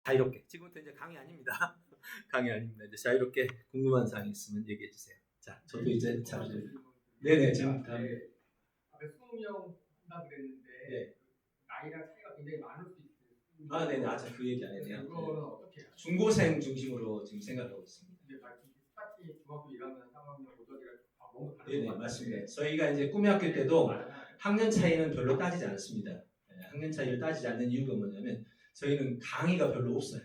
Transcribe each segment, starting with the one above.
자유롭게. 지금부터 이제 강의 아닙니다. 강의 아닙니다. 이제 자유롭게 궁금한 사항이 있으면 얘기해 주세요. 자, 저도 이제 자주. 네네, 지금 다음에. 앞에 20명 한다 그랬는데 네. 나이랑 차이가 굉장히 많을 수 있어요. 아, 네네, 아직 그 얘기 안 했네요. 그거는 어떻게 해요? 중고생 중심으로 지금 생각하고 있습니다. 이제 스타팅 중학교 1학년, 3학년, 고등학교 너무 다른 네네, 것 같아요. 맞습니다. 저희가 이제 꿈의 학교 때도 학년 차이는 별로 따지지 않습니다. 네, 학년 차이를 따지지 않는 이유가 뭐냐면 저희는 강의가 별로 없어요.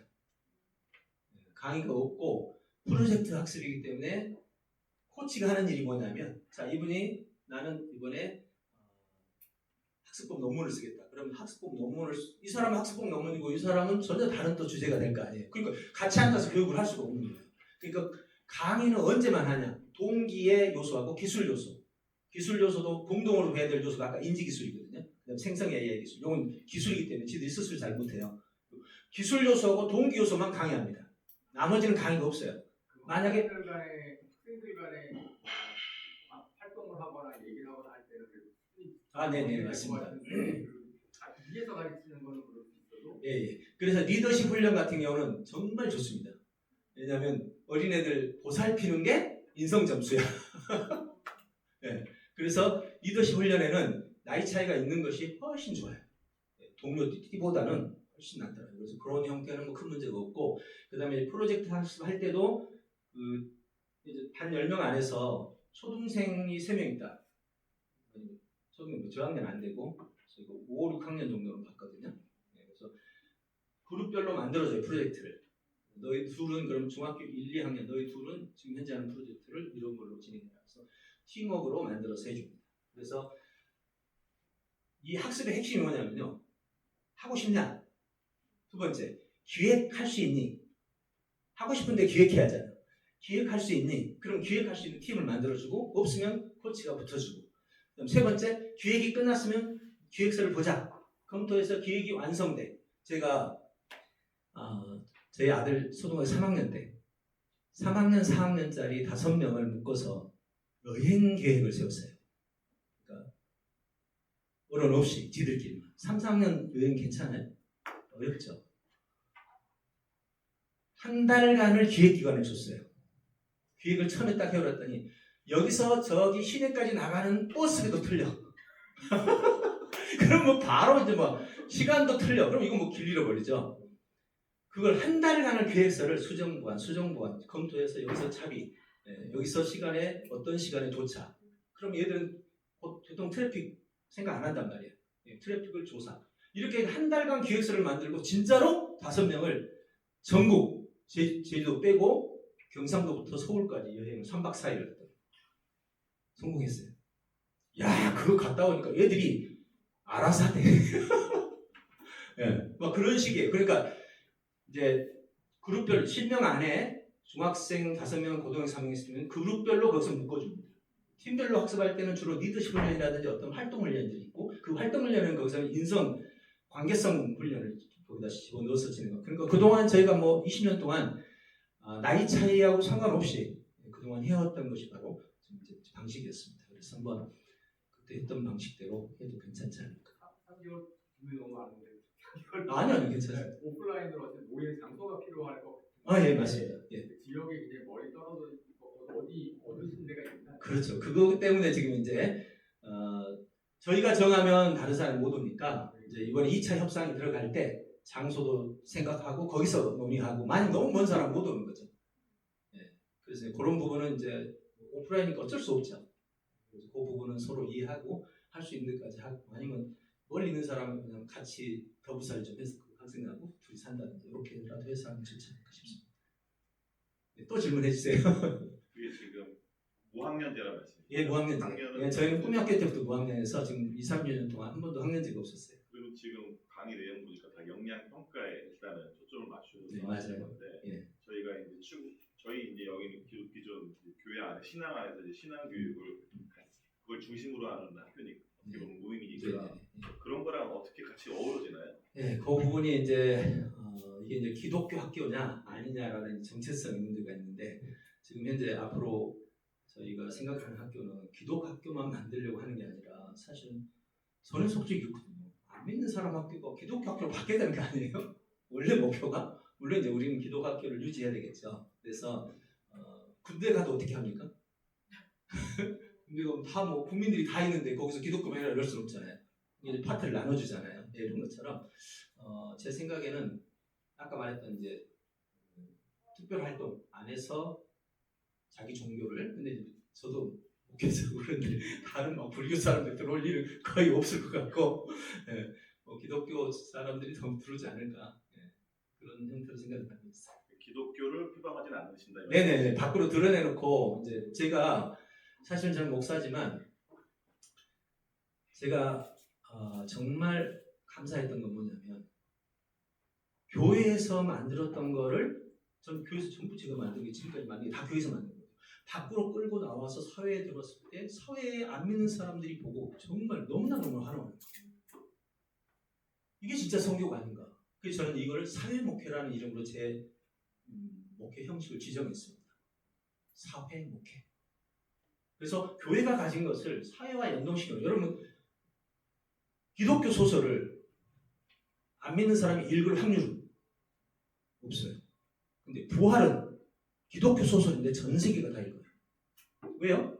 강의가 없고 프로젝트 학습이기 때문에 코치가 하는 일이 뭐냐면, 자, 이분이 나는 이번에 학습법 논문을 쓰겠다. 그러면 학습법 논문을 이 사람은 학습법 논문이고 이 사람은 전혀 다른 또 주제가 될 거 아니에요. 그러니까 같이 앉아서 교육을 할 수가 없는 거예요. 그러니까 강의는 언제만 하냐? 동기의 요소하고 기술 요소. 기술 요소도 공동으로 해야 될 요소가 아까 인지 기술이거든요. 그다음 생성 AI 기술. 이건 기술이기 때문에 지들이 스스로 잘 못해요. 기술 요소하고 동기 요소만 강의합니다. 나머지는 강의가 없어요. 만약에 학생들 간에 활동을 하거나 얘기를 하거나 할 때는 네네, 맞습니다. 위에서 가르치는 거는 그럴 수 있어도 예. 그래서 리더십 훈련 같은 경우는 정말 좋습니다. 왜냐하면 어린애들 보살피는 게 인성 점수야. 예. 그래서 리더십 훈련에는 나이 차이가 있는 것이 훨씬 좋아요. 동료 띠보다는 훨씬 낫더라고요. 그래서 그런 형태는 뭐 큰 문제가 없고, 그 다음에 프로젝트 학습할 때도 이제 반 10명 안에서 초등생이 3명 있다. 초등학교 저학년 안 되고, 저희가 5, 6학년 정도는 봤거든요. 그래서 그룹별로 만들어줘요, 프로젝트를. 너희 둘은 그럼 중학교 1, 2학년, 너희 둘은 지금 현재 하는 프로젝트를 이런 걸로 진행해라. 그래서 팀워크로 만들어서 해줍니다. 그래서 이 학습의 핵심이 뭐냐면요. 하고 싶냐? 두 번째, 기획할 수 있니? 하고 싶은데 기획해야 하잖아요. 기획할 수 있니? 그럼 기획할 수 있는 팀을 만들어주고, 없으면 코치가 붙어주고. 그럼 세 번째, 기획이 끝났으면 기획서를 보자. 검토해서 기획이 완성돼. 제가 저희 아들 초등학교 3학년 때 3학년, 4학년짜리 5명을 묶어서 여행 계획을 세웠어요. 그러니까 어른 없이 지들끼리만. 3, 4학년 여행 괜찮아요? 어렵죠. 한 달간을 기획기간을 줬어요. 기획을 처음에 딱 해오랬더니 여기서 저기 시내까지 나가는 버스비도 틀려. 그럼 뭐 바로 이제 뭐 시간도 틀려. 그럼 이거 뭐 길 잃어버리죠. 그걸 한 달간을 계획서를 수정보완 검토해서 여기서 차비, 여기서 시간에 어떤 시간에 도착. 그럼 얘들은 보통 트래픽 생각 안 한단 말이에요. 트래픽을 조사. 이렇게 한 달간 기획서를 만들고 진짜로 5명을 전국 제주도 빼고 경상도부터 서울까지 여행을 3박 4일을 했더니 성공했어요. 야, 그거 갔다 오니까 애들이 알아서 하대. 막 그런 식이에요. 그러니까 이제 그룹별 10명 안에 중학생 5명, 고등학생 3명 있으면 그룹별로 거기서 묶어줍니다. 팀별로 학습할 때는 주로 리더십 훈련이라든지 어떤 활동 훈련들이 있고, 그 활동 훈련은 거기서 인성, 관계성 훈련을 거기다 집어넣어서 진행해요. 그러니까 그동안 저희가 뭐 20년 동안 나이 차이하고 상관없이 그동안 해왔던 것이 바로 방식이었습니다. 그래서 한번 그때 했던 방식대로 해도 괜찮지 않을까. 3개월 준비 너무 많은데. 아니요, 괜찮아요. 오프라인으로 어떤 모임 장소가 필요할 것 예, 맞습니다. 예. 지역에 이제 멀리 떨어져 있고 어디 얻으신 데가 있나요? 그렇죠. 그거 때문에 지금 이제 저희가 정하면 다른 사람이 못 오니까 이제 이번에 2차 협상이 들어갈 때 장소도 생각하고 거기서 논의하고, 만약 너무 먼 사람 못 오는 거죠. 예. 그래서 그런 부분은 이제 오프라인이니까 어쩔 수 없죠. 그래서 그 부분은 서로 이해하고 할 수 있는 데까지 하고, 아니면 멀리 있는 사람은 그냥 같이 더부살이 좀 해서 그 학생하고 둘이 산다든지 이렇게라도 해서 하면 좋지 않을까 싶습니다. 네, 또 질문해 주세요. 그게 지금 무학년제란 말씀이죠? 예, 무학년제. 예, 저희는 꿈의 학교 때부터 무학년에서 지금 2, 3년 동안 한 번도 학년제가 없었어요. 그리고 지금 강의 내용 보니까 다 역량 평가에 일단은 초점을 맞추는 네, 맞아요. 건데, 예. 저희가 이제 저희 이제 여기는 기존 교회 안에 신앙 안에서 이제 신앙 교육을 그걸 중심으로 하는 학교니까, 어떻게 보면 모임이니까 그런 거랑 어떻게 같이 어우러지나요? 네, 그 부분이 이제 이게 이제 기독교 학교냐 아니냐라는 정체성의 문제가 있는데, 지금 현재 앞으로 저희가 생각하는 학교는 기독 학교만 만들려고 하는 게 아니라, 사실은 저는 솔직히 그렇거든요. 안 믿는 사람 학교가 기독교 학교로 바뀌어야 되는 게 아니에요? 원래 목표가 물론 이제 우리는 기독학교를 유지해야 되겠죠. 그래서 군대 가도 어떻게 합니까? 근데 다뭐 국민들이 다 있는데 거기서 기독교만 해라 이럴 수는 없잖아요. 이제 파트를 나눠주잖아요. 이런 것처럼 제 생각에는 아까 말했던 이제 특별 활동 안에서 자기 종교를 근데 이제 저도 목회자고 그런데 다른 막 불교 사람들 들어올 일은 거의 없을 것 같고 예, 기독교 사람들이 더 들어오지 않을까 그런 형태로 생각을 하고 있어요. 기독교를 표방하지는 않으신다. 네네 밖으로 드러내놓고 이제 제가 사실 저는 목사지만 제가 정말 감사했던 건 뭐냐면 교회에서 만들었던 거를 전 교회에서 전부 제가 만든 게 지금까지 만든 게 다 교회에서 만든 거예요. 밖으로 끌고 나와서 사회에 들었을 때 사회에 안 믿는 사람들이 보고 정말 너무나 환호하는 거예요. 이게 진짜 성교가 아닌가. 그래서 저는 이걸 사회 목회라는 이름으로 제 목회 형식을 지정했습니다. 사회 목회. 그래서 교회가 가진 것을 사회와 연동시켜요. 여러분 기독교 소설을 안 믿는 사람이 읽을 확률은 없어요. 근데 부활은 기독교 소설인데 전 세계가 다 읽어요. 왜요?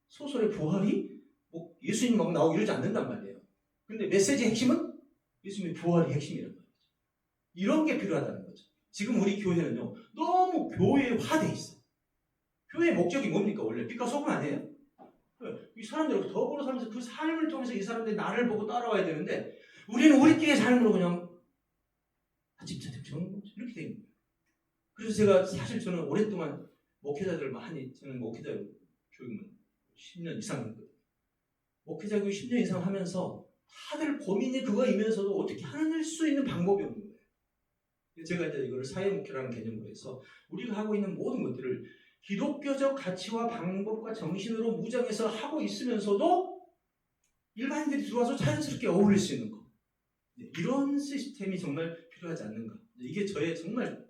소설의 부활이 뭐 예수님 막 나오고 이러지 않는단 말이에요. 근데 메시지의 핵심은 예수님의 부활이 핵심이란 말이죠. 이런 게 필요하다는 거죠. 지금 우리 교회는요 너무 교회화돼 있어. 교회의 목적이 뭡니까? 원래 빛과 소금 아니에요? 이 사람들 더불어 살면서 그 삶을 통해서 이 사람들이 나를 보고 따라와야 되는데 우리는 우리끼리의 삶으로 그냥 집차집 이렇게 돼 있는 거예요. 그래서 제가 사실 저는 오랫동안 목회자들 많이 저는 목회자 교육은 10년 이상 했거든요. 목회자 교육 10년 이상 하면서 다들 고민이 그거이면서도 어떻게 할 수 있는 방법이 없는 거예요. 제가 이제 이거를 사회 목회라는 개념으로 해서 우리가 하고 있는 모든 것들을 기독교적 가치와 방법과 정신으로 무장해서 하고 있으면서도 일반인들이 들어와서 자연스럽게 어울릴 수 있는 것. 이런 시스템이 정말 필요하지 않는가. 이게 저의 정말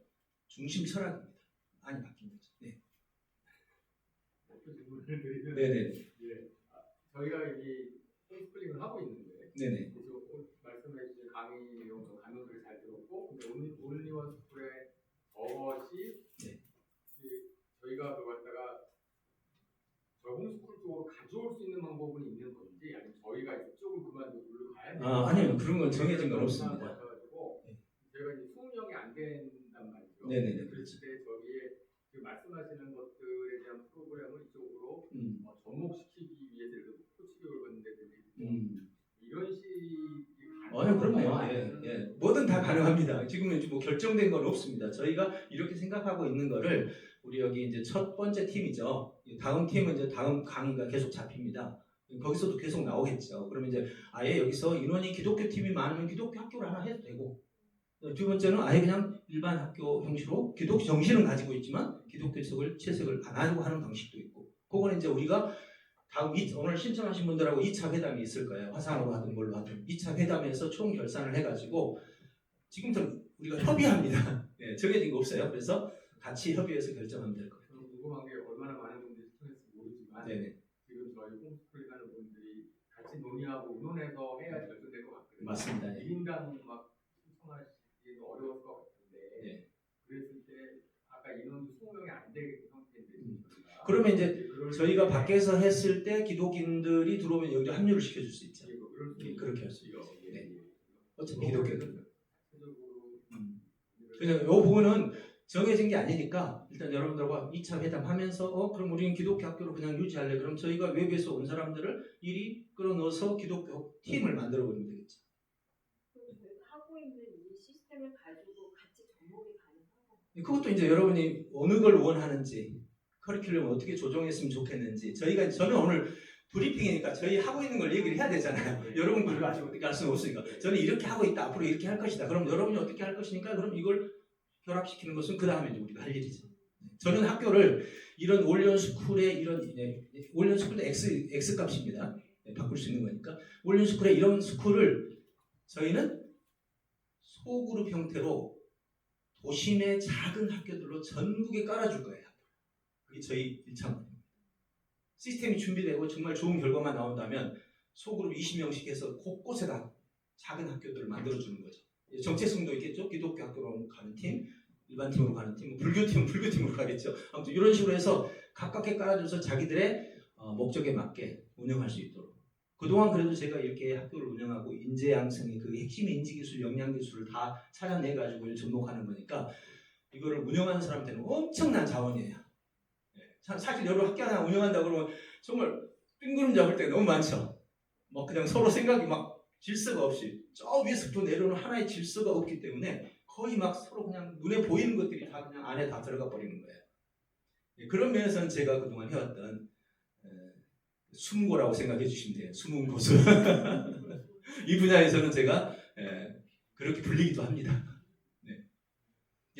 중심 철학입니다. 많이 바뀐 거죠. 네. 질문을 드리면 네네. 저희가 이 홈스쿨링을 하고 있는데 네네. 그래서 말씀해주신 강의 내용, 강연들을 잘 들었고 근데 올리원 스쿨의 저것이 네. 저희가 그걸 갖다가 저 홈스쿨 쪽으로 가져올 수 있는 방법은 있는 건지 아니면 저희가 이쪽을 그만두고 가야 되는지 아니요. 그런 건 정해진 건 없습니다. 가지고 저희가 이제 20명이 안 된단 말이죠. 네네네. 그랬을 때 저기에 그 말씀하시는 것들에 대한 프로그램을 이쪽으로 접목시키기 위해서 코치 교육을 받는다든지 이런 식이 그럼요. 예. 뭐든 다 가능합니다. 지금은 뭐 결정된 건 없습니다. 저희가 이렇게 생각하고 있는 거를 우리 여기 이제 첫 번째 팀이죠. 다음 팀은 이제 다음 강의가 계속 잡힙니다. 거기서도 계속 나오겠죠. 그러면 이제 아예 여기서 인원이 기독교 팀이 많으면 기독교 학교를 하나 해도 되고 두 번째는 아예 그냥 일반 학교 형식으로 기독교 정신은 가지고 있지만 기독교적을 채색을 안 하려고 하는 방식도 있고 그거는 이제 우리가 다음 오늘 신청하신 분들하고 2차 회담이 있을 거예요. 화상으로 하든 뭘로 하든 2차 회담에서 총 결산을 해가지고 지금부터 우리가 협의합니다. 네, 정해진 거 없어요. 그래서 같이 협의해서 결정하면 될 거예요. 저는 궁금한 게 얼마나 많은 분들이 신청했을지 모르지만 네네. 지금 저희 홈스쿨링 하는 분들이 같이 논의하고 의논해서 해야 결정될 것 같거든요. 맞습니다. 1인당 막 신청하시기도 어려울 것 같은데 네. 그랬을 때 아까 인원도 20명이 안 되는 상태인데 그러면 이제 저희가 밖에서 했을 때 기독인들이 들어오면 여기 합류를 시켜줄 수 있죠. 그렇게 할 수 있죠. 네. 어차피 기독교는 그냥 이 부분은 정해진 게 아니니까 일단 여러분들과 2차 회담하면서 그럼 우리는 기독교 학교로 그냥 유지할래. 그럼 저희가 외부에서 온 사람들을 이리 끌어넣어서 기독교 팀을 만들어 버리면 되겠죠. 저희가 하고 있는 이 시스템을 가지고 같이 접목이 가능하고 그것도 이제 여러분이 어느 걸 원하는지 커리큘럼을 어떻게 조정했으면 좋겠는지 저는 오늘 브리핑이니까 저희 하고 있는 걸 얘기를 해야 되잖아요. 여러분 그걸 가지고 어떻게 할 수는 없으니까 저는 이렇게 하고 있다. 앞으로 이렇게 할 것이다. 그럼 여러분이 어떻게 할 것이니까 그럼 이걸 결합시키는 것은 그 다음에 우리가 할 일이죠. 저는 학교를 이런 올리원 스쿨의 올리원 스쿨도 X 값입니다. 바꿀 수 있는 거니까 올리원 스쿨의 이런 스쿨을 저희는 소그룹 형태로 도심의 작은 학교들로 전국에 깔아줄 거예요. 그게 저희 1차입니다. 시스템이 준비되고 정말 좋은 결과만 나온다면 소그룹 20명씩 해서 곳곳에다 작은 학교들을 만들어주는 거죠. 정체성도 있겠죠. 기독교 학교로 가는 팀, 일반 팀으로 가는 팀, 불교팀은 불교팀으로 가겠죠. 아무튼 이런 식으로 해서 가깝게 깔아줘서 자기들의 목적에 맞게 운영할 수 있도록. 그동안 그래도 제가 이렇게 학교를 운영하고 인재 양성의 그 핵심 인지기술, 역량기술을 다 찾아내가지고 접목하는 거니까 이거를 운영하는 사람한테는 엄청난 자원이에요. 사실 여러 학교 하나 운영한다 그러면 정말 뜬구름 잡을 때 너무 많죠. 막 그냥 서로 생각이 막 질서가 없이 저 위에서부터 내려오는 하나의 질서가 없기 때문에 거의 막 서로 그냥 눈에 보이는 것들이 다 그냥 안에 다 들어가 버리는 거예요. 그런 면에서는 제가 그동안 해왔던 숨고라고 생각해 주시면 돼요. 숨은 고수. 이 분야에서는 제가 그렇게 불리기도 합니다. 네.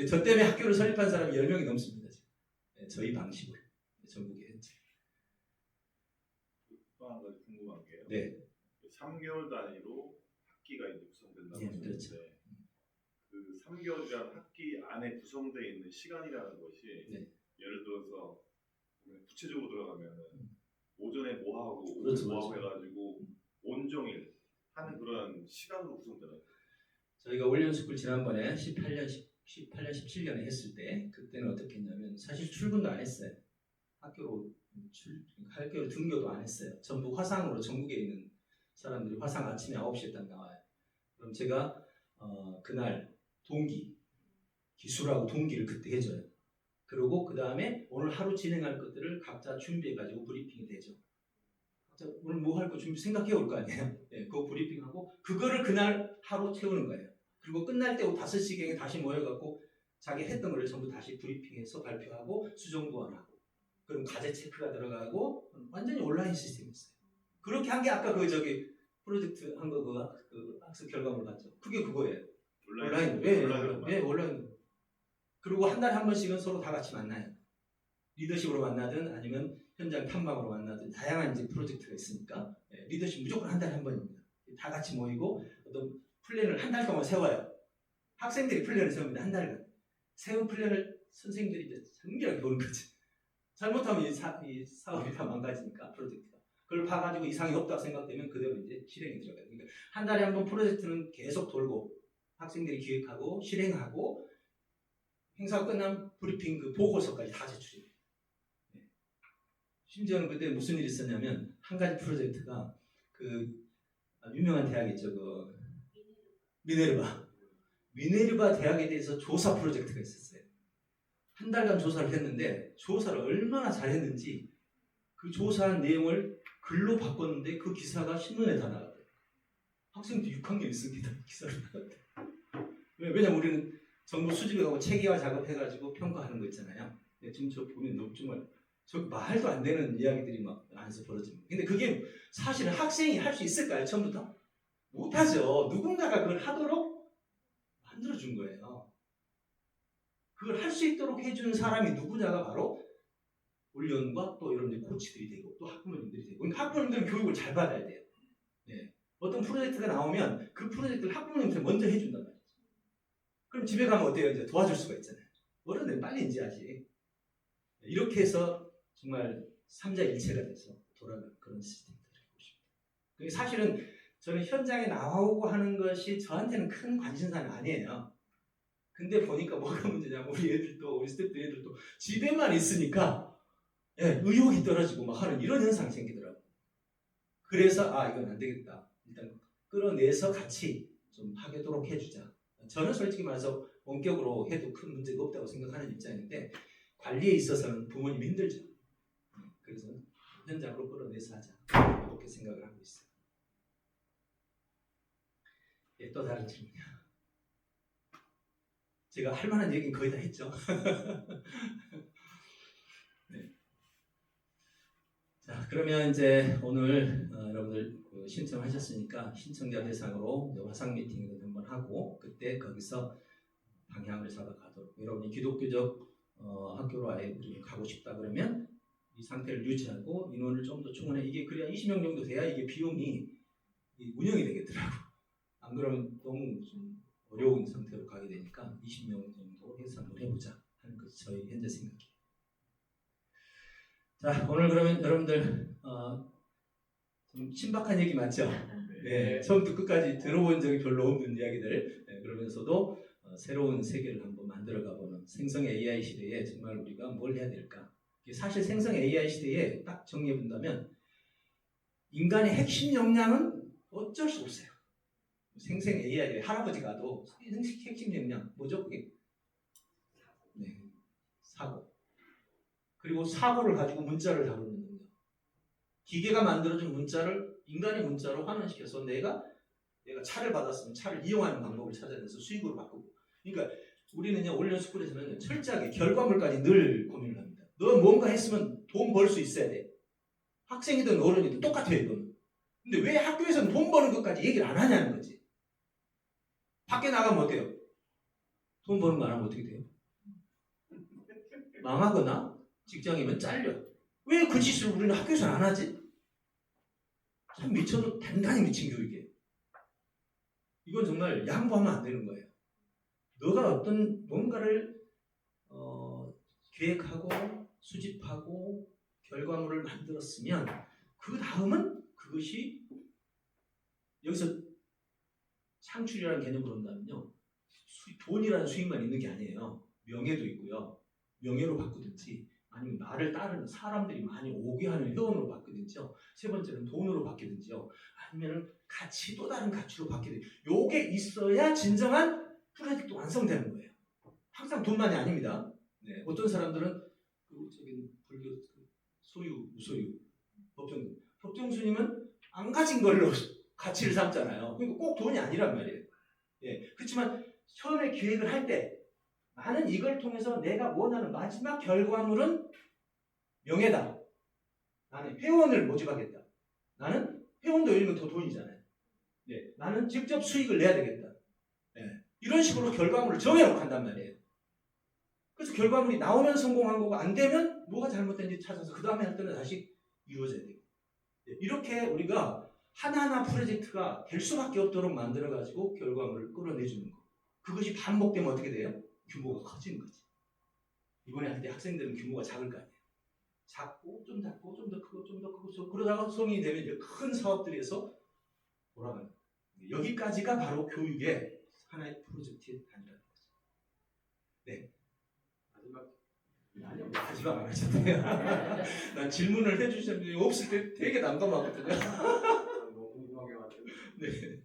저 때문에 학교를 설립한 사람이 10명이 넘습니다. 저희 방식으로. 전국에 현재. 또 한 가지 궁금한 게요. 네. 3개월 단위로 학기가 이제 구성된다고 네, 그렇죠. 하셨는데 그 3개월이란 학기 안에 구성되어 있는 시간이라는 것이 네. 예를 들어서 구체적으로 들어가면 오전에 뭐 하고 오후에 그렇죠, 뭐 하고 그렇죠. 해가지고 온종일 하는 그런 시간으로 구성되나요? 저희가 올연스쿨 지난번에 18년, 17년에 했을 때 그때는 어떻게 했냐면 사실 출근도 안 했어요. 학교로 등교도 안 했어요. 전부 화상으로 전국에 있는 사람들이 화상 아침에 9시에 딱 나와요. 그럼 제가 그날 동기, 기술하고 동기를 그때 해줘요. 그리고 그 다음에 오늘 하루 진행할 것들을 각자 준비해가지고 브리핑이 되죠. 각자 오늘 뭐 할 거 준비 생각해 올 거 아니에요. 네, 그거 브리핑하고 그거를 그날 하루 채우는 거예요. 그리고 끝날 때 5시경에 다시 모여갖고 자기 했던 거를 전부 다시 브리핑해서 발표하고 수정보완하고 그럼 과제 체크가 들어가고 완전히 온라인 시스템이었어요. 그렇게 한 게 아까 프로젝트 한 거 그 학습 결과물 봤죠. 그게 그거예요. 온라인. 그리고 한 달에 한 번씩은 서로 다 같이 만나요. 리더십으로 만나든 아니면 현장 탐방으로 만나든 다양한 이제 프로젝트가 있으니까 리더십 무조건 한 달에 한 번입니다. 다 같이 모이고 어떤 플랜을 한 달 동안 세워요. 학생들이 플랜을 세웁니다. 한 달간. 세운 플랜을 선생님들이 이제 정밀하게 보는 거지. 잘못하면 이 사업이 다 망가지니까 프로젝트가. 그걸 봐가지고 이상이 없다고 생각되면 그대로 이제 실행에 들어가요. 그러니까 한 달에 한 번 프로젝트는 계속 돌고 학생들이 기획하고 실행하고 행사가 끝나면 브리핑 그 보고서까지 다 제출해요. 네. 심지어는 그때 무슨 일이 있었냐면 한 가지 프로젝트가 그 유명한 대학 있죠. 그 미네르바 대학에 대해서 조사 프로젝트가 있었어요. 한 달간 조사를 했는데 조사를 얼마나 잘했는지 그 조사한 내용을 글로 바꿨는데 그 기사가 신문에 다 나갔대요. 학생도 6학년 있습니다. 기사를 나갔대요. 왜냐면 우리는 정보 수집해가고 체계화 작업해가지고 평가하는 거 있잖아요. 지금 저 보면 너무 정말 저 말도 안 되는 이야기들이 막 안에서 벌어집니다. 근데 그게 사실은 학생이 할 수 있을까요? 처음부터? 못하죠. 누군가가 그걸 하도록 만들어준 거예요. 그걸 할 수 있도록 해주는 사람이 누구냐가 바로 훈련과 또 이런 코치들이 되고 또 학부모님들이 되고 그러니까 학부모님들은 교육을 잘 받아야 돼요. 네. 어떤 프로젝트가 나오면 그 프로젝트를 학부모님한테 먼저 해준단 말이죠. 그럼 집에 가면 어때요? 이제 도와줄 수가 있잖아요. 어른들 빨리 인지하지. 이렇게 해서 정말 3자 일체가 돼서 돌아가는 그런 시스템들을 보고 싶습니다. 사실은 저는 현장에 나오고 하는 것이 저한테는 큰 관심사는 아니에요. 근데 보니까 뭐가 문제냐면 우리 애들도 우리 스태프들 애들도 집에만 있으니까 의욕이 떨어지고 막 하는 이런 현상이 생기더라고요. 그래서 이건 안 되겠다. 일단 끌어내서 같이 좀 하도록 해주자. 저는 솔직히 말해서 원격으로 해도 큰 문제가 없다고 생각하는 입장인데 관리에 있어서는 부모님이 힘들죠. 그래서 현장으로 끌어내서 하자. 이렇게 생각을 하고 있어요. 또 다른 질문이요. 제가 할 만한 얘기는 거의 다 했죠. 네. 자, 그러면 이제 오늘 여러분들 신청하셨으니까 신청자 대상으로 화상 미팅을 한번 하고 그때 거기서 방향을 잡아가도록 여러분이 기독교적 학교로 아예 가고 싶다 그러면 이 상태를 유지하고 인원을 좀 더 충원해 이게 그래야 20명 정도 돼야 이게 비용이 운영이 되겠더라고. 안 그러면 너무 좀 어려운 상태로 가게 되니까 20명 정도 해서 한번 해보자 하는 것이 저희 현재 생각이에요. 자, 오늘 그러면 여러분들 좀 신박한 얘기 많죠? 네, 처음부터 끝까지 들어본 적이 별로 없는 이야기들 그러면서도 새로운 세계를 한번 만들어가 보는 생성 AI 시대에 정말 우리가 뭘 해야 될까? 사실 생성 AI 시대에 딱 정리해 본다면 인간의 핵심 역량은 어쩔 수 없어요. 생성 AI 할아버지가도 핵심 역량 뭐죠? 그게 네, 사고. 그리고 사고를 가지고 문자를 다루는 능력. 기계가 만들어준 문자를 인간의 문자로 환원시켜서 내가 차를 받았으면 차를 이용하는 방법을 찾아내서 수익으로 바꾸고. 그러니까 우리는요, 온라인 스쿨에서는 철저하게 결과물까지 늘 고민을 합니다. 너 뭔가 했으면 돈 벌 수 있어야 돼. 학생이든 어른이든 똑같아요, 이거는. 근데 왜 학교에서는 돈 버는 것까지 얘기를 안 하냐는 거지. 밖에 나가면 어때요? 돈 버는 거 안 하면 어떻게 돼요? 망하거나 직장이면 잘려. 왜 그 짓을 우리는 학교에서는 안 하지? 참 미쳐도 단단히 미친 교육이에요. 이건 정말 양보하면 안 되는 거예요. 너가 어떤 뭔가를 계획하고 수집하고 결과물을 만들었으면 그 다음은 그것이 여기서 창출이라는 개념으로 본다면요. 돈이라는 수익만 있는 게 아니에요. 명예도 있고요. 명예로 바꾸든지 아니면 나를 따르는 사람들이 많이 오게 하는 회원으로 바뀌든지요. 세 번째는 돈으로 바뀌든지요. 아니면 가치 또 다른 가치로 바뀌든지. 요게 있어야 진정한 프로젝트 완성되는 거예요. 항상 돈만이 아닙니다. 네, 어떤 사람들은 불교 소유, 무소유, 법정스님은 안 가진 걸로 가치를 삼잖아요. 그러니까 꼭 돈이 아니란 말이에요. 예, 그렇지만 처음에 기획을 할 때 나는 이걸 통해서 내가 원하는 마지막 결과물은 명예다. 나는 회원을 모집하겠다. 나는 회원도 열리면 더 돈이잖아요. 예, 나는 직접 수익을 내야 되겠다. 예, 이런 식으로 결과물을 정해놓고 한단 말이에요. 그래서 결과물이 나오면 성공한 거고 안 되면 뭐가 잘못된지 찾아서 그 다음에 할 때는 다시 이루어져야 돼요. 예, 이렇게 우리가 하나하나 프로젝트가 될 수밖에 없도록 만들어가지고 결과물을 끌어내주는 거. 그것이 반복되면 어떻게 돼요? 규모가 커지는 거지. 이번에 할 때 학생들은 규모가 작을 거 아니에요. 작고 좀 작고 좀 더 크고 좀 더 크고 그러다가 성인이 되면 이제 큰 사업들에서 돌아가는 거예요. 여기까지가 바로 교육의 하나의 프로젝트의 단위라는 거죠. 네. 아니요, 마지막 안 하셨네요. 난 질문을 해주셨는데 없을 때 되게 난감하거든요. 너무 궁금하게 왔어요. 네.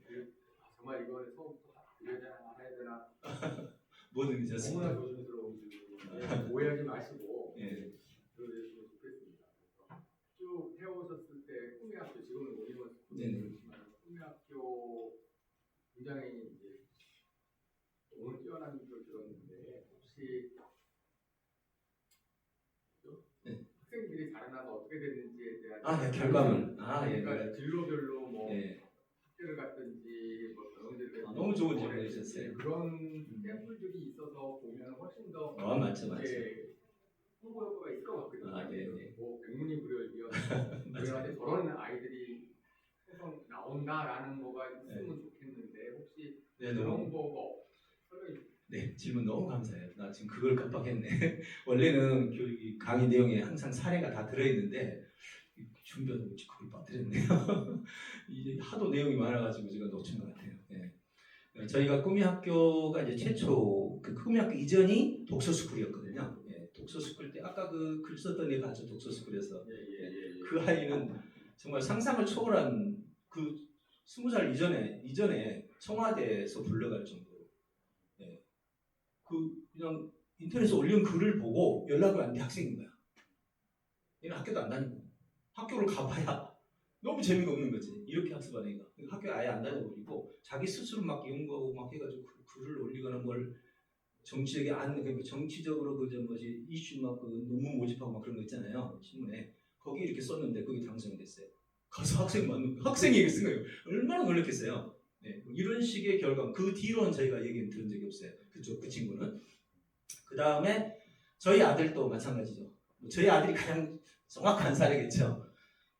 정말 이거는 처음부터 해야 되나 안 해야 되나 뭐든 괜찮습니다. 너무나 조심스러운 질문인데 오해하지 마시고 예. 들어주시면 좋겠습니다. 쭉 해오셨을 때 꿈의학교 지금은 오니버스 네네. 그렇지만 꿈의학교 굉장히 이제 오늘 뛰어난 걸 들었는데 혹시 학생들이 자라나서 어떻게 됐는지에 대한 네, 결과물. 예. 그러니까 진로별로 뭐 예. 학교를 갔든지 뭐 병원들을 너무 좋은 질문 해주셨어요. 그런 샘플들이 있어서 보면 훨씬 더 맞죠. 홍보 효과가 있을 것 같거든요. 네. 뭐 백문이 불여일견 우리한테 저런 아이들이 해서 나온다라는 거가 있으면 좋겠는데 혹시 그런 거 설명해 주세요. 네, 질문 너무 감사해요. 나 지금 그걸 깜빡했네. 원래는 교육 강의 내용에 항상 사례가 다 들어있는데 준비하다 보니 그걸 빠뜨렸네요. 이제 하도 내용이 많아가지고 제가 놓친 것 같아요. 네. 저희가 꿈의학교가 이제 최초 그 꿈의학교 이전이 독서스쿨이었거든요. 예, 독서스쿨 때 아까 그 글 썼던 애가 아주 독서스쿨에서 그 아이는 정말 상상을 초월한 그 20살 이전에 청와대에서 불러갈 정도로 그냥 인터넷에 올린 글을 보고 연락을 안 돼 학생인 거야. 얘는 학교도 안 다니고 학교를 가봐야 너무 재미가 없는 거지. 이렇게 학습하는 애가 학교에 아예 안 다녀버리고 자기 스스로 막 연구하고 막 해가지고 글을 올리거나 뭘 정치적인 그러니까 정치적으로 이슈 막 논문 모집하고 막 그런 거 있잖아요. 신문에 거기 이렇게 썼는데 그게 당선이 됐어요. 가서 학생이 이렇게 쓴 거예요. 얼마나 놀랐겠어요. 네, 이런 식의 결과 그 뒤로는 저희가 얘기는 들은 적이 없어요. 그 친구는. 그 다음에 저희 아들도 마찬가지죠. 저희 아들이 가장 정확한 사례겠죠.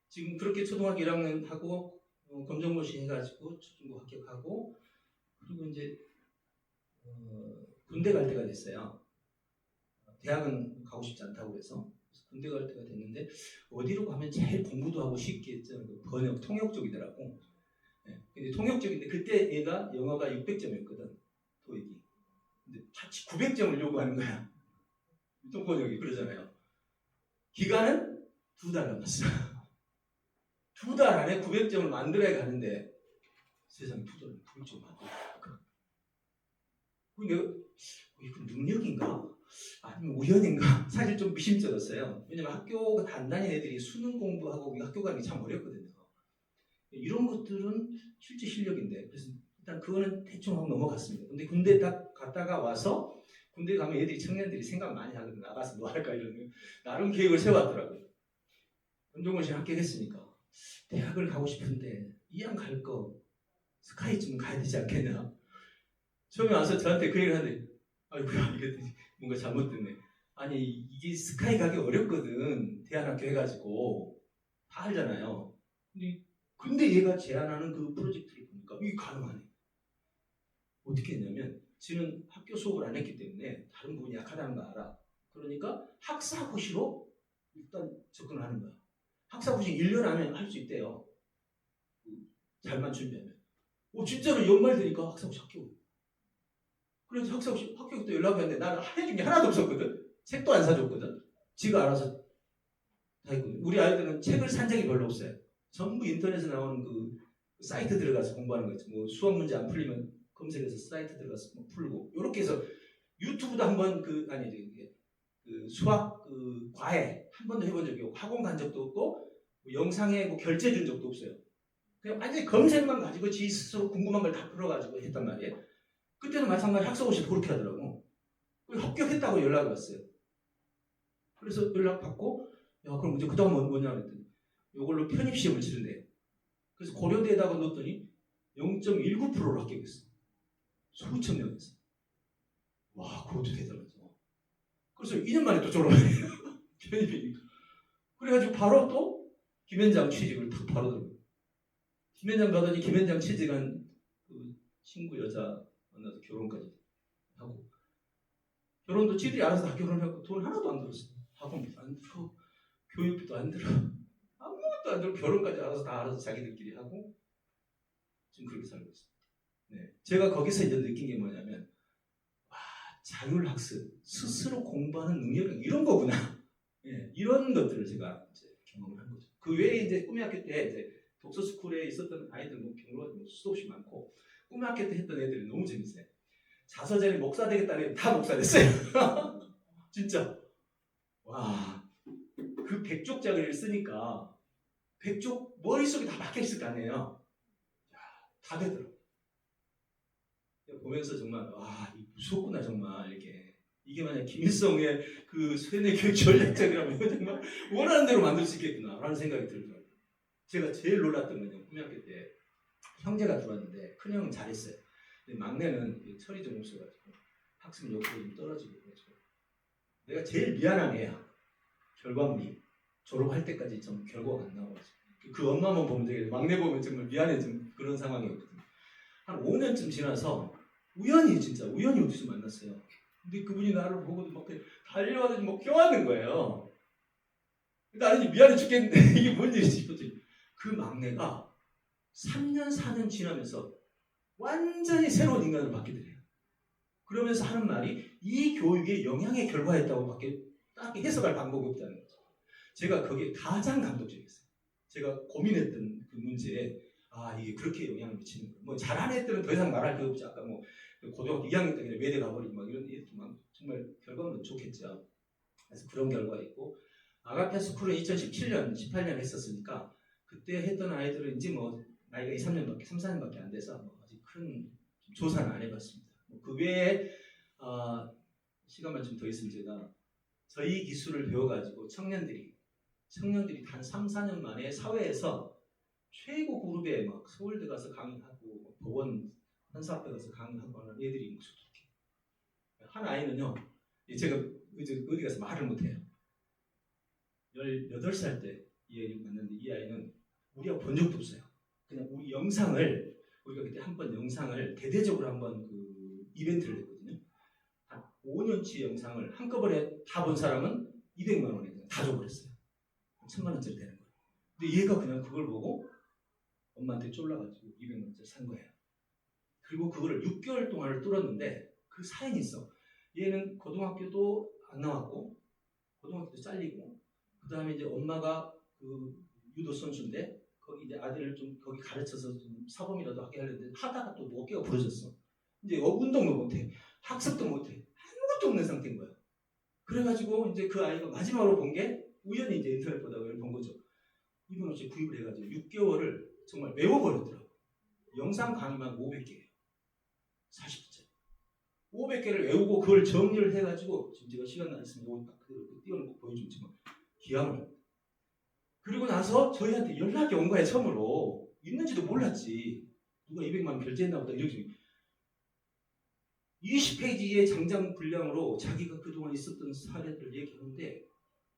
지금 그렇게 초등학교 1학년 하고 검정고시 해가지고 초중고 합격하고 그리고 이제 군대 갈 때가 됐어요. 대학은 가고 싶지 않다고 그래서 군대 갈 때가 됐는데 어디로 가면 제일 공부도 하고 쉽게 번역 통역 쪽이더라고. 네. 근데 통역 쪽인데 그때 얘가 영어가 600점이었거든. 토익이. 근데 900점을 요구하는 거야. 통번역이 그러잖아요. 기간은 2달 남았어. 2달 안에 900점을 만들어야 가는데 세상에 2달에 900점을 만들까? 내가 이거 능력인가? 아니면 우연인가? 사실 좀 미심쩍었어요. 왜냐면 학교 단단히 애들이 수능 공부하고 학교 가는 게 참 어렵거든요. 이런 것들은 실제 실력인데 그래서 일단 그거는 대충 하고 넘어갔습니다. 근데 군대 딱 갔다가 와서 군대 가면 애들이 청년들이 생각 많이 하거든요. 나가서 뭐 할까 이런 나름 계획을 세웠더라고요. 검정고시 합격했으니까 대학을 가고 싶은데 이왕 갈 거 스카이쯤 가야 되지 않겠냐. 처음에 와서 저한테 그 얘기를 하는데 아이고야 이게 뭔가 잘못됐네. 아니 이게 스카이 가기 어렵거든. 대안학교 해가지고 다 알잖아요. 근데 얘가 제안하는 그 프로젝트를 보니까 이게 가능하네. 어떻게 했냐면 지는 학교 수업을 안 했기 때문에 다른 부분이 약하다는 거 알아. 그러니까 학사고시로 일단 접근을 하는 거야. 학사고시 1년 안에 할 수 있대요. 잘만 준비하면. 진짜로 연말 되니까 학사고시 합격. 그래서 학사고시 합격 때 연락이 왔는데 나는 해준 게 하나도 없었거든. 책도 안 사줬거든. 지가 알아서 다 했거든. 우리 아이들은 책을 산 적이 별로 없어요. 전부 인터넷에 나오는 그 사이트 들어가서 공부하는 거지. 뭐 수학 문제 안 풀리면 검색해서 사이트 들어가서 뭐 풀고 이렇게 해서 유튜브도 한번 그 수학 그 과외 한 번도 해본 적이 없고 학원 간 적도 없고 뭐 영상에 뭐 결제 준 적도 없어요. 그냥 완전히 검색만 가지고 지 스스로 궁금한 걸 다 풀어가지고 했단 말이에요. 그때도 마찬가지 학사고시 그렇게 하더라고. 합격했다고 연락이 왔어요. 그래서 연락 받고 야 그럼 이제 그다음 뭐냐 그랬더니 이걸로 편입시험을 치른대요. 그래서 고려대에다가 넣었더니 0.19%로 합격했어. 수천 명에서. 와 그것도 대단하죠. 그래서 2년 만에 또 졸업해요. 편입이니까. 그래가지고 바로 또 김현장 취직을 탁 바로 들어요. 김현장 가더니 김현장 취직한 그 친구 여자 만나서 결혼까지 하고 결혼도 지들이 알아서 다 결혼하고 돈 하나도 안 들었어. 학원비도 안 들어. 교육비도 안 들어. 아무것도 안 들어. 결혼까지 알아서 자기들끼리 하고 지금 그렇게 살고 있어요. 네. 제가 거기서 이제 느낀 게 뭐냐면 자율학습, 스스로 공부하는 능력이 이런 거구나. 예, 이런 것들을 제가 이제 경험을 한 거죠. 그 외에 이제 꿈의 학교 때 이제 독서스쿨에 있었던 아이들 뭐 경로가 수도 없이 많고 꿈의 학교 때 했던 애들이 너무 재밌어요. 자서전에 목사 되겠다는 애들 다 목사 됐어요. 진짜. 와, 그 100쪽짜리를 쓰니까 100쪽 머릿속에 다 박혀있을 거 아니에요. 다 되더라고요. 보면서 정말 무섭구나 정말 이게 만약 김일성의 그 세뇌교육 전략적이라면 정말 원하는 대로 만들 수 있겠구나라는 생각이 들더라고요. 제가 제일 놀랐던 건요. 고등학교 때 형제가 들어왔는데 큰 형은 잘했어요. 근데 막내는 철이 좀 없어가지고 학습 욕구가 좀 떨어지고 그래서 내가 제일 미안한 애야. 결과물이 졸업할 때까지 좀 결과가 안 나와가지고 그 엄마만 보면 되게 막내 보면 정말 미안해 좀 그런 상황이었거든요. 한 5년쯤 지나서 우연히 어디서 만났어요. 근데 그분이 나를 보고 막 달려와서 막 껴안는 거예요. 나는 미안해 죽겠는데 이게 뭔 일이지 싶었지. 그 막내가 3년 4년 지나면서 완전히 새로운 인간으로 바뀌더래요. 그러면서 하는 말이 이 교육의 영향의 결과였다고 밖에 딱 해석할 방법이 없다는 거죠. 제가 그게 가장 감동적이었어요. 제가 고민했던 그 문제에 이게 그렇게 영향을 미치는 거예요. 뭐 잘하는 애들은 더 이상 말할 게 없지. 아까 뭐 고등학교 2학년 때 그냥 외대 가버리고 막 이런 애들만 정말 결과물은 좋겠죠. 그래서 그런 결과가 있고 아가페 스쿨은 2017년, 18년 했었으니까 그때 했던 아이들은 이제 뭐 나이가 3, 4년밖에 안 돼서 뭐 아직 큰 조사는 안 해봤습니다. 그 외에 시간만 좀 더 있으면 제가 저희 기술을 배워가지고 청년들이 단 3, 4년 만에 사회에서 최고 그룹에 막 서울대 가서 강의하고 법원 판사학교 가서 강의하고 하는 애들이 무섭게 한 아이는요 제가 어디 가서 말을 못해요. 18살 때 이 아이를 만났는데 이 아이는 우리가 본 적도 없어요. 그냥 우리 영상을 우리가 그때 한번 영상을 대대적으로 한번 그 이벤트를 했거든요. 한 5년치 영상을 한꺼번에 다 본 사람은 200만 원에 그냥 다 줘버렸어요. 1000만 원짜리 되는 거예요. 근데 얘가 그냥 그걸 보고 엄마한테 쫄라가지고 200만 원짜리 산 거예요. 그리고 그거를 6개월 동안을 뚫었는데 그 사연이 있어. 얘는 고등학교도 안 나왔고 고등학교도 잘리고 그 다음에 이제 엄마가 그 유도 선수인데 거기 이제 아들을 좀 거기 가르쳐서 좀 사범이라도 하게 하려는데 하다가 또 어깨가 부러졌어. 이제 운동도 못해, 학습도 못해, 아무것도 없는 상태인 거야. 그래가지고 이제 그 아이가 마지막으로 본 게 우연히 이제 인터넷 보다가 본 거죠. 이분 없이 구입을 해가지고 6개월을 정말 외워버렸더라고. 영상 강의만 500개예요. 40분짜리. 500개를 외우고 그걸 정리를 해가지고 지금 제가 시간 안 있으면 이거 딱 띄워놓고 보여주지만 기함을 합니다. 그리고 나서 저희한테 연락이 온 거예요. 처음으로. 있는지도 몰랐지. 누가 200만 원 결제했나 보다 이렇게 20페이지의 장장 분량으로 자기가 그동안 있었던 사례들을 얘기하는데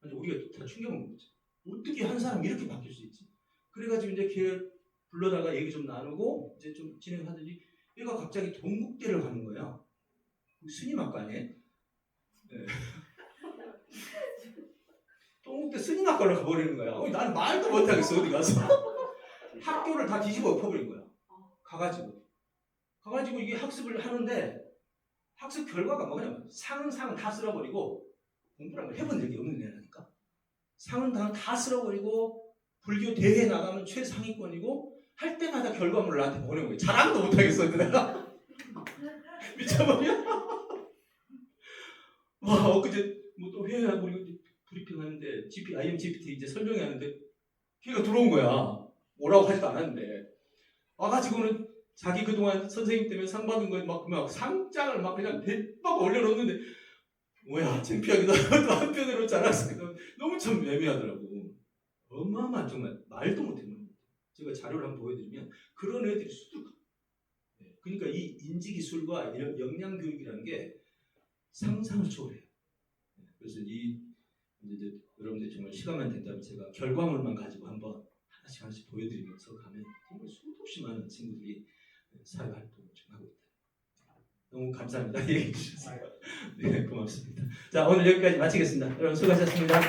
우리가 다 충격 먹는 거죠. 어떻게 한 사람이 이렇게 바뀔 수 있지? 그래가지고 이제 걔 불러다가 얘기 좀 나누고 이제 좀 진행하더니 얘가 갑자기 동국대를 가는 거야. 스님학과네. 네. 동국대 스님학과를 가버리는 거야. 나는 말도 못하겠어 어디 가서. 학교를 다 뒤집어 엎어버린 거야. 가가지고 이게 학습을 하는데 학습 결과가 뭐냐면 상은 다 쓸어버리고 공부를 해본 적이 없는 애라니까. 상은 다 쓸어버리고 불교 대회 나가면 최상위권이고 할 때마다 결과물을 나한테 보내는 거예요. 자랑도 못하겠어 내가. 미쳐버려. 와 엊그제 뭐 또 회의하고 우리 브리핑하는데 IMGPT 이제 설명회 하는데 걔가 들어온 거야. 오라고 하지도 않았는데 와가지고는 자기 그동안 선생님 때문에 상 받은 거에 막 상장을 막 그냥 대박 올려놓는데 뭐야 창피하기도 하고 또 한편으로 자랑스럽기도 하고 너무 참 애매하더라고. 어마어마한 정말 말도 못했는 거. 제가 자료를 한번 보여드리면 그런 애들이 수두룩. 그러니까 이 인지기술과 역량교육이라는 게 상상을 초월해요. 그래서 이제 여러분들 정말 시간만 된다면 제가 결과물만 가지고 한번 하나씩 보여드리면서 가면 정말 수도 없이 많은 친구들이 사회활동을 좀 하고 있다. 너무 감사합니다. 얘기해 주셔서. 네, 고맙습니다. 자, 오늘 여기까지 마치겠습니다. 여러분 수고하셨습니다.